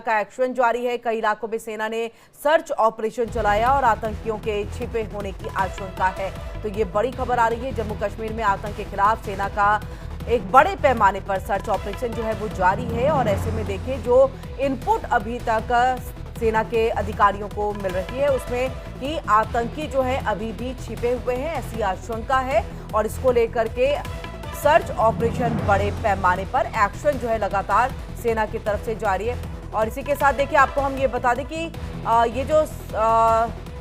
का एक्शन जारी है। कई इलाकों में सेना ने सर्च ऑपरेशन चलाया और आतंकियों के छिपे होने की आशंका है। तो ये बड़ी खबर आ रही है। जम्मू कश्मीर में आतंक के खिलाफ सेना का एक बड़े पैमाने पर सर्च ऑपरेशन जो है वो जारी है और ऐसे में देखें जो इनपुट अभी तक सेना के अधिकारियों को मिल रही है उसमें कि आतंकी जो है अभी भी छिपे हुए हैं, ऐसी आशंका है और इसको लेकर के सर्च ऑपरेशन बड़े पैमाने पर एक्शन जो है लगातार सेना की तरफ से जारी है। और इसी के साथ देखिए आपको हम ये बता दें कि ये जो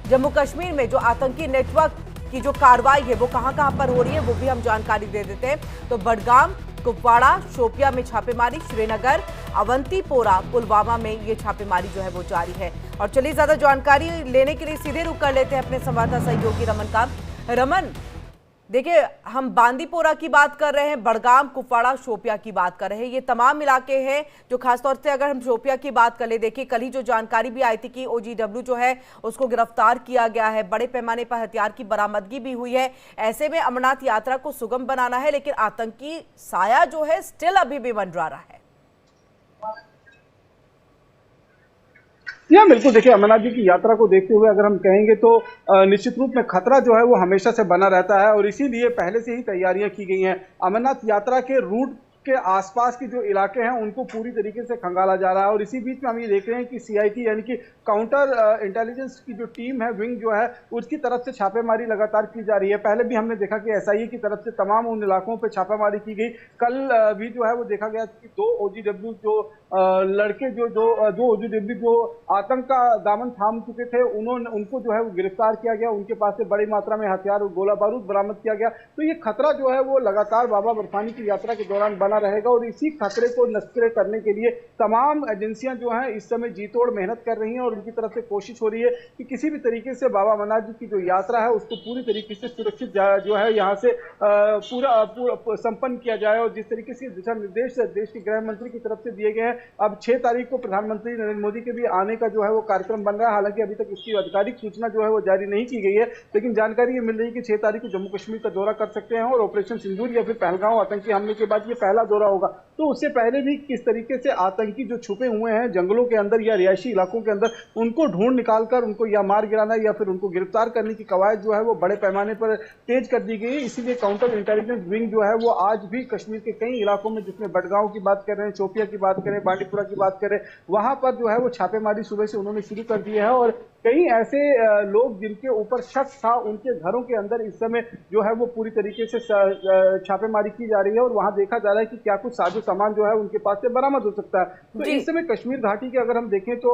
जम्मू कश्मीर में जो आतंकी नेटवर्क की जो कार्रवाई है वो कहां पर हो रही है वो भी हम जानकारी दे देते हैं। तो बडगाम, कुपवाड़ा, शोपियां में छापेमारी, श्रीनगर, अवंतीपोरा, पुलवामा में ये छापेमारी जो है वो जारी है। और चलिए ज्यादा जानकारी लेने के लिए सीधे रुक कर लेते हैं अपने संवाददाता सहयोगी रमन का। रमन, देखिए हम बांदीपोरा की बात कर रहे हैं, बडगाम, कुपवाड़ा, शोपियां की बात कर रहे हैं। ये तमाम इलाके हैं जो खासतौर से अगर हम शोपियां की बात कर ले, देखिए कल ही जो जानकारी भी आई थी कि OGW जो है उसको गिरफ्तार किया गया है, बड़े पैमाने पर हथियार की बरामदगी भी हुई है। ऐसे में अमरनाथ यात्रा को सुगम बनाना है लेकिन आतंकी साया जो है स्टिल अभी भी मंडरा रहा है। बिल्कुल, देखिए अमरनाथ जी की यात्रा को देखते हुए अगर हम कहेंगे तो निश्चित रूप में खतरा जो है वो हमेशा से बना रहता है और इसीलिए पहले से ही तैयारियां की गई हैं। अमरनाथ यात्रा के रूट के आसपास के जो इलाके हैं उनको पूरी तरीके से खंगाला जा रहा है और इसी बीच में हम ये देख रहे हैं कि CIT यानी कि काउंटर इंटेलिजेंस की जो टीम है, विंग जो है, उसकी तरफ से छापेमारी लगातार की जा रही है। पहले भी हमने देखा कि SIA की तरफ से तमाम उन इलाकों पर छापेमारी की गई। कल भी जो है वो देखा गया कि 2 OGW जो लड़के जो OGW जो आतंक का दामन थाम चुके थे उनको जो है वो गिरफ्तार किया गया। उनके पास से बड़ी मात्रा में हथियार और गोला बारूद बरामद किया गया। तो ये खतरा जो है वो लगातार बाबा बर्फानी की यात्रा के दौरान बना रहेगा और इसी खतरे को नस्क्रे करने के लिए तमाम एजेंसियां जो हैं इस समय जी तोड़ मेहनत कर रही हैं और उनकी तरफ से कोशिश हो रही है कि किसी भी तरीके से बाबा अमरनाथ जी की जो यात्रा है उसको पूरी तरीके से सुरक्षित जो है यहाँ से पूरा संपन्न किया जाए। और जिस तरीके से दिशा निर्देश देश के गृह मंत्री की तरफ से दिए गए हैं, अब 6 तारीख को प्रधानमंत्री नरेंद्र मोदी के भी आने का जो है वो कार्यक्रम बन रहा है। हालांकि अभी तक इसकी आधिकारिक सूचना जो है वो जारी नहीं की गई है, लेकिन जानकारी ये मिल रही है कि 6 तारीख को जम्मू कश्मीर का दौरा कर सकते हैं और ऑपरेशन सिंदूर या फिर पहलगांव आतंकी हमले के बाद ये पहला दौरा होगा। तो उससे पहले भी किस तरीके से आतंकी जो छुपे हुए हैं जंगलों के अंदर या रिहायशी इलाकों के अंदर उनको ढूंढ निकालकर उनको या मार गिराना या फिर उनको गिरफ्तार करने की कवायद जो है वो बड़े पैमाने पर तेज कर दी गई है। इसीलिए काउंटर इंटेलिजेंस विंग जो है वो आज भी कश्मीर के कई इलाकों में, जिसमें बडगांव की बात कर रहे हैं, शोपियां की बात करें, बांदीपुरा की बात करें, वहां पर जो है वो छापेमारी सुबह से उन्होंने शुरू कर दी है। और कई ऐसे लोग जिनके ऊपर शक था उनके घरों के अंदर इस समय जो है वो पूरी तरीके से छापेमारी की जा रही है और वहां देखा जा रहा है कि क्या कुछ साजो सामान जो है उनके पास से बरामद हो सकता है। तो इस समय कश्मीर घाटी के अगर हम देखें तो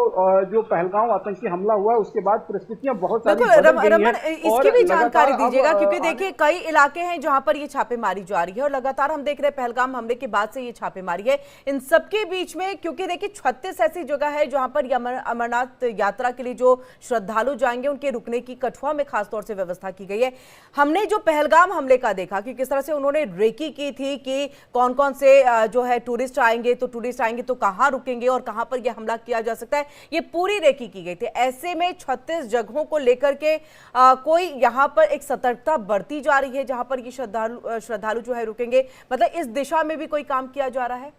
जो पहलगांव आतंकी हमला हुआ है उसके बाद परिस्थितियां बहुत सारी बदल गई हैं। इसकी भी जानकारी दीजिएगा क्योंकि देखिए कई इलाके हैं जहां पर ये छापेमारी जारी है और लगातार हम देख रहे हैं पहलगाम हमले के बाद से ये छापेमारी है। इन सबके बीच में क्योंकि देखिए 36 ऐसी जगह है जहां पर अमरनाथ यात्रा के लिए जो श्रद्धालु जाएंगे उनके रुकने की कठुआ में खासतौर से व्यवस्था की गई है। हमने जो पहलगाम हमले का देखा कि किस तरह से उन्होंने रेकी की थी कि कौन कौन से जो है टूरिस्ट आएंगे तो कहां रुकेंगे और कहां पर यह हमला किया जा सकता है, ये पूरी रेकी की गई थी। ऐसे में 36 जगहों को लेकर के कोई यहां पर एक सतर्कता बढ़ती जा रही है जहां पर ये श्रद्धालु जो है रुकेंगे, मतलब इस दिशा में भी कोई काम किया जा रहा है?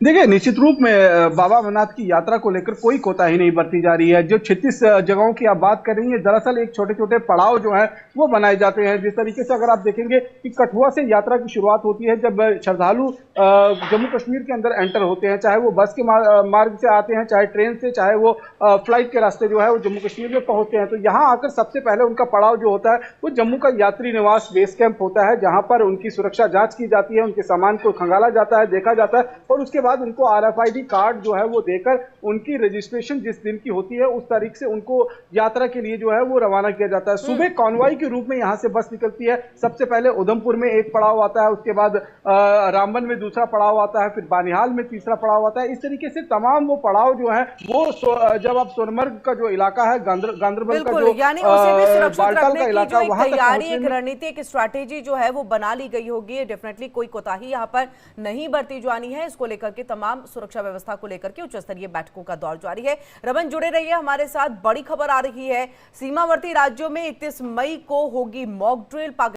देखिए निश्चित रूप में बाबा अमरनाथ की यात्रा को लेकर कोई कोताही नहीं बरती जा रही है। जो 36 जगहों की आप बात कर रही हैं, दरअसल एक छोटे छोटे पड़ाव जो है वो बनाए जाते हैं। जिस तरीके से अगर आप देखेंगे कि कठुआ से यात्रा की शुरुआत होती है, जब श्रद्धालु जम्मू कश्मीर के अंदर एंटर होते हैं, चाहे वो बस के मार्ग से आते हैं, चाहे ट्रेन से, चाहे वो फ्लाइट के रास्ते जो है वो जम्मू कश्मीर में पहुंचते हैं, तो यहाँ आकर सबसे पहले उनका पड़ाव जो होता है वो जम्मू का यात्री निवास बेस कैंप होता है, जहां पर उनकी सुरक्षा जांच की जाती है, उनके सामान को खंगाला जाता है, देखा जाता है और उसके बाद उनको RFID कार्ड जो है वो देकर उनकी रजिस्ट्रेशन जिस दिन की होती है उस तारीख से उनको यात्रा के लिए जो है वो रवाना किया जाता है। सुबह कॉन्वॉय के रूप में यहां से बस निकलती है। सबसे पहले उधमपुर में एक पड़ाव आता है, उसके बाद रामबन में दूसरा पड़ाव आता है, फिर बानिहाल में तीसरा पड़ाव आता है। इस तरीके से तमाम वो पड़ाव जो है वो जब आप सोनमर्ग का जो इलाका है, गांदरबल का जो बाल्टाल का इलाका, वहां तैयारी, एक रणनीति, एक स्ट्रैटेजी जो है वो बना ली गई होगी। डेफिनेटली कोई कोताही यहाँ पर नहीं बरती जानी है। इसको लेकर के तमाम सुरक्षा व्यवस्था को लेकर के उच्च स्तरीय बैठकों का दौर जारी है। रमन जुड़े रहिए हमारे साथ। बड़ी खबर आ रही है, सीमावर्ती राज्यों में 31 मई को होगी मॉक ड्रिल।